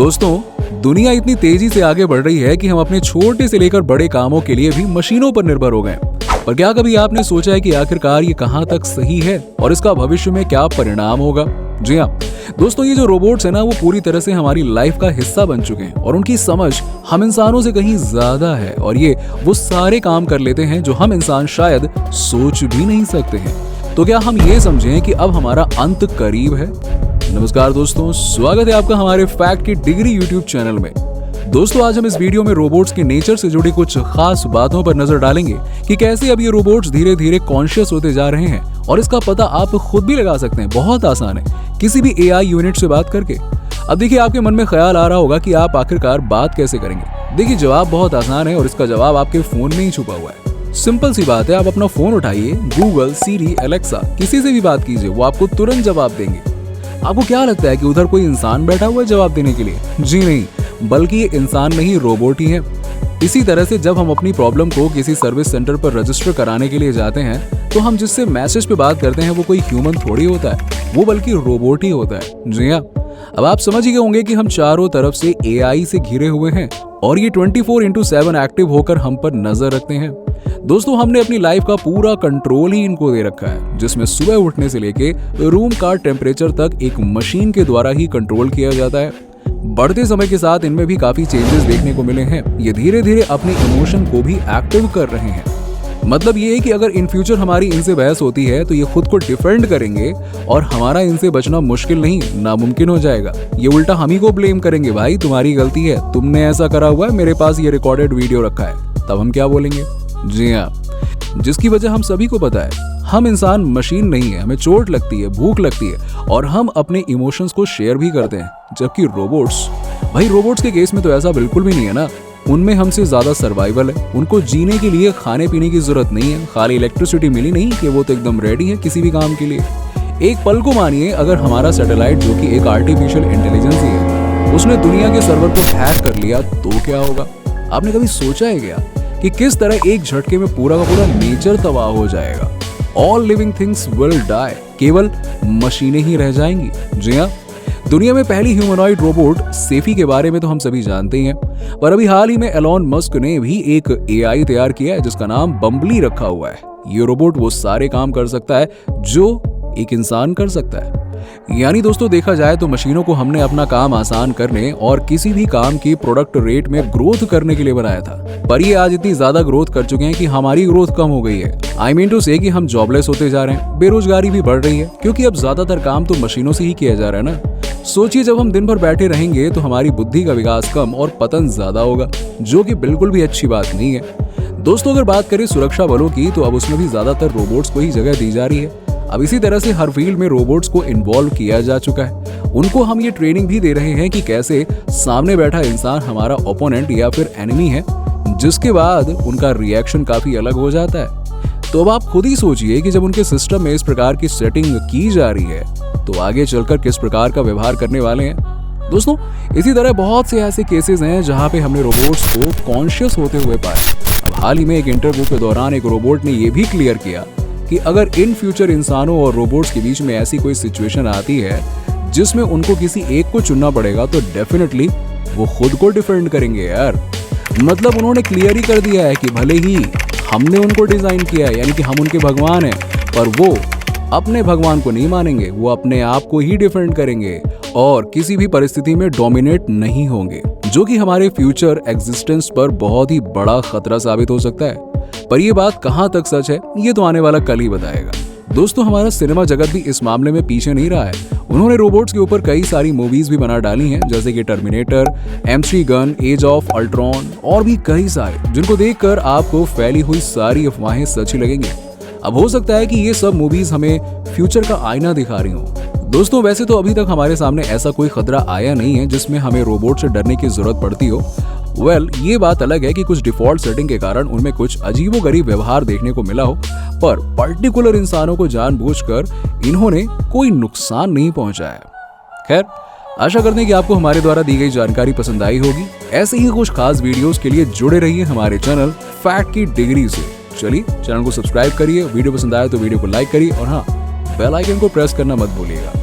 दोस्तों, दुनिया इतनी तेजी से आगे बढ़ रही है कि हम अपने छोटे से लेकर बड़े कामों के लिए भी मशीनों पर निर्भर हो गए। पर क्या कभी आपने सोचा है कि आखिरकार ये कहां तक सही है और इसका भविष्य में क्या परिणाम होगा? जी हाँ दोस्तों, ये जो रोबोट्स है ना, वो पूरी तरह से हमारी लाइफ का हिस्सा बन चुके हैं और उनकी समझ हम इंसानों से कहीं ज्यादा है और ये वो सारे काम कर लेते हैं जो हम इंसान शायद सोच भी नहीं सकते हैं। तो क्या हम ये समझें कि अब हमारा अंत करीब है? नमस्कार दोस्तों, स्वागत है आपका हमारे फैक्ट की डिग्री यूट्यूब चैनल में। दोस्तों, आज हम इस वीडियो में रोबोट्स के नेचर से जुड़ी कुछ खास बातों पर नजर डालेंगे कि कैसे अब ये रोबोट्स धीरे धीरे कॉन्शियस होते जा रहे हैं और इसका पता आप खुद भी लगा सकते हैं। बहुत आसान है, किसी भी एआई यूनिट से बात करके। अब देखिए, आपके मन में ख्याल आ रहा होगा कि आप आखिरकार बात कैसे करेंगे। देखिए, जवाब बहुत आसान है और इसका जवाब आपके फोन में ही छुपा हुआ है। सिंपल सी बात है, आप अपना फोन उठाइए, गूगल, सीरी, एलेक्सा, किसी से भी बात कीजिए, वो आपको तुरंत जवाब देंगे। आपको क्या लगता है कि उधर कोई इंसान बैठा हुआ है जवाब देने के लिए? जी नहीं, बल्कि ये इंसान नहीं, रोबोट ही है। इसी तरह से जब हम अपनी प्रॉब्लम को किसी सर्विस सेंटर पर रजिस्टर कराने के लिए जाते हैं तो हम जिससे मैसेज पे बात करते हैं वो कोई ह्यूमन थोड़ी होता है, वो बल्कि रोबोट ही होता है। जी हाँ, अब आप समझ ही गए होंगे कि हम चारों तरफ से एआई से घिरे हुए हैं और ये 24/7 एक्टिव होकर हम पर नजर रखते हैं। दोस्तों, हमने अपनी लाइफ का पूरा कंट्रोल ही इनको दे रखा है, जिसमें सुबह उठने से लेके रूम का टेम्परेचर तक एक मशीन के द्वारा ही कंट्रोल किया जाता है। बढ़ते समय के साथ इनमें भी काफी चेंजेस देखने को मिले हैं। ये धीरे धीरे अपने इमोशन को भी एक्टिव कर रहे हैं। मतलब ये है कि अगर इन फ्यूचर हमारी इनसे बहस होती है तो ये खुद को डिफेंड करेंगे और हमारा इनसे बचना मुश्किल नहीं, नामुमकिन हो जाएगा। ये उल्टा हम ही को ब्लेम करेंगे, भाई तुम्हारी गलती है, तुमने ऐसा करा हुआ है, मेरे पास ये रिकॉर्डेड वीडियो रखा है। तब हम क्या बोलेंगे? जी हाँ, जिसकी वजह हम सभी को पता है। हम इंसान मशीन नहीं है, हमें चोट लगती है, भूख लगती है और हम अपने इमोशंस को शेयर भी करते हैं। जबकि रोबोट्स के केस में तो ऐसा बिल्कुल भी नहीं है ना। उनमें हमसे ज्यादा सर्वाइवल है। उनको जीने के लिए खाने पीने की जरूरत नहीं है, खाली इलेक्ट्रिसिटी मिली नहीं कि वो तो एकदम रेडी है किसी भी काम के लिए। एक पल को मानिए, अगर हमारा सैटेलाइट, जो कि एक आर्टिफिशियल इंटेलिजेंस ही है, उसने दुनिया के सर्वर को हैक कर लिया तो क्या होगा? आपने कभी सोचा है क्या कि किस तरह एक झटके में पूरा का पूरा नेचर तबाह हो जाएगा? All living things will die, केवल मशीनें ही रह जाएंगी। जी हाँ, दुनिया में पहली ह्यूमनॉइड रोबोट सेफी के बारे में तो हम सभी जानते ही हैं, पर अभी हाल ही में एलॉन मस्क ने भी एक एआई तैयार किया है जिसका नाम बम्बली रखा हुआ है। ये रोबोट वो सारे काम कर सकता है जो एक इंसान कर सकता है। यानी दोस्तों, देखा जाए तो मशीनों को हमने अपना काम आसान करने और किसी भी काम की प्रोडक्ट रेट में ग्रोथ करने के लिए बनाया था, पर ये आज इतनी ज्यादा ग्रोथ कर चुके हैं कि हमारी ग्रोथ कम हो गई है। आई मीन टू से कि हम जॉबलेस होते जा रहे हैं, बेरोजगारी भी बढ़ रही है क्योंकि अब ज्यादातर काम तो मशीनों से ही किया जा रहा है ना। सोचिए, जब हम दिन भर बैठे रहेंगे तो हमारी बुद्धि का विकास कम और पतन ज्यादा होगा, जो कि बिल्कुल भी अच्छी बात नहीं है। दोस्तों, अगर बात करें सुरक्षा बलों की तो अब उसमें भी ज्यादातर रोबोट्स को ही जगह दी जा रही है। अब इसी तरह से हर फील्ड में रोबोट्स को इन्वॉल्व किया जा चुका है। उनको हम ये ट्रेनिंग भी दे रहे हैं कि कैसे सामने बैठा इंसान हमारा ओपोनेंट या फिर एनिमी है, जिसके बाद उनका रिएक्शन काफी अलग हो जाता है। तो अब आप खुद ही सोचिए कि जब उनके सिस्टम में इस प्रकार की सेटिंग की जा रही है तो आगे चलकर किस प्रकार का व्यवहार करने वाले हैं। दोस्तों, इसी तरह बहुत से ऐसे केसेस हैं जहां पे हमने रोबोट्स को कॉन्शियस होते हुए पाया। अब हाल ही में एक इंटरव्यू के दौरान एक रोबोट ने यह भी क्लियर किया कि अगर इन फ्यूचर इंसानों और रोबोट्स के बीच में ऐसी कोई सिचुएशन आती है जिसमें उनको किसी एक को चुनना पड़ेगा तो डेफिनेटली वो खुद को डिफेंड करेंगे यार। मतलब उन्होंने क्लियर ही कर दिया है कि भले ही हमने उनको डिजाइन किया है, यानी कि हम उनके भगवान हैं, पर वो अपने भगवान को नहीं मानेंगे, वो अपने आप को ही डिफेंड करेंगे और किसी भी परिस्थिति में डोमिनेट नहीं होंगे, जो कि हमारे फ्यूचर एग्जिस्टेंस पर बहुत ही बड़ा खतरा साबित हो सकता है। पर ये बात कहां तक सच है, ये तो आने वाला कल ही बताएगा। दोस्तों, हमारा सिनेमा जगत भी इस मामले में पीछे नहीं रहा है। उन्होंने रोबोट्स के ऊपर कई सारी मूवीज भी बना डाली हैं, जैसे कि Terminator, M3 gun, age of Ultron और भी कई सारे, जिनको देखकर आपको फैली हुई सारी अफवाहें सच ही लगेंगी। अब हो सकता है कि ये सब मूवीज हमें फ्यूचर का आईना दिखा रही हो। दोस्तों, वैसे तो अभी तक हमारे सामने ऐसा कोई खतरा आया नहीं है जिसमें हमें रोबोट से डरने की जरूरत पड़ती हो। ये बात अलग है कि कुछ डिफॉल्ट सेटिंग के कारण उनमें कुछ अजीबोगरीब व्यवहार देखने को मिला हो, पर पर्टिकुलर इंसानों को जानबूझकर इन्होंने कोई नुकसान नहीं पहुंचाया। खैर, आशा करते हैं कि आपको हमारे द्वारा दी गई जानकारी पसंद आई होगी। ऐसे ही कुछ खास वीडियोस के लिए जुड़े रहिए हमारे चैनल फैक्ट की डिग्री से। चलिए, चैनल को सब्सक्राइब करिए, वीडियो पसंद आए तो वीडियो को लाइक करिए और हाँ, बेल आइकन को प्रेस करना मत भूलिएगा।